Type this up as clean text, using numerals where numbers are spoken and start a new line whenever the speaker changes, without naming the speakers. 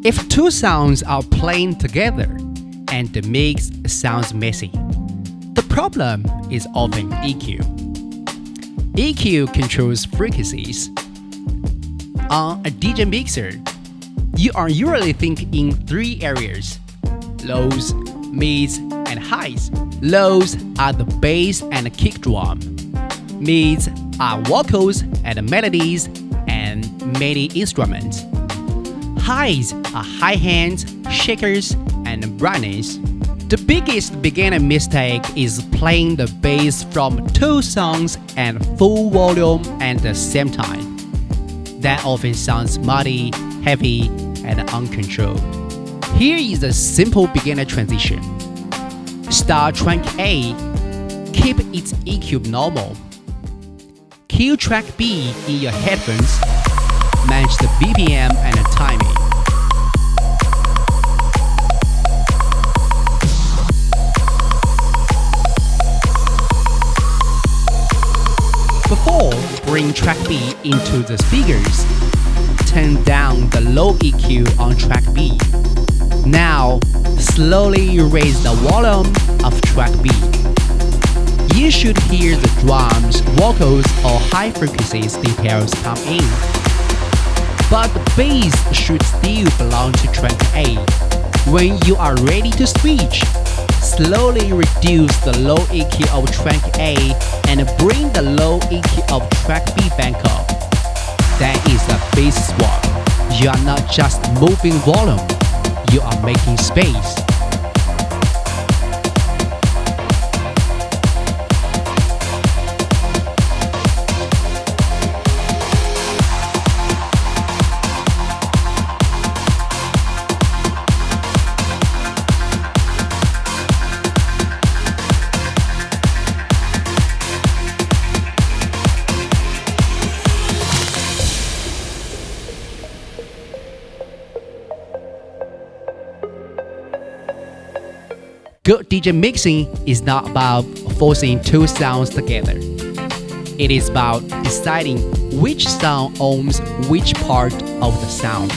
If two sounds are playing together and the mix sounds messy, the problem is often EQ. EQ controls frequencies. On a DJ mixer, you are usually thinking in three areas: lows, mids, and highs. Lows are the bass and kick drum. Mids are vocals and melodies and MIDI instruments. Highs are hi-hats, shakers, and brightness. The biggest beginner mistake is playing the bass from two songs at full volume at the same time. That often sounds muddy, heavy, and uncontrolled. Here is a simple beginner transition. Start track A, keep its EQ normal. Cue track B in your headphones, match the BPM and the timing. Before, bring track B into the speakers. Turn down the low EQ on track B. Now, slowly raise the volume of track B. You should hear the drums, vocals, or high frequencies details come in. But the bass should still belong to track A. When you are ready to switch, slowly reduce the low EQ of track A and bring the low EQ of track B back up. That is a bass swap. You are not just moving volume, you are making space. Good DJ mixing is not about forcing two sounds together. It is about deciding which sound owns which part of the sound.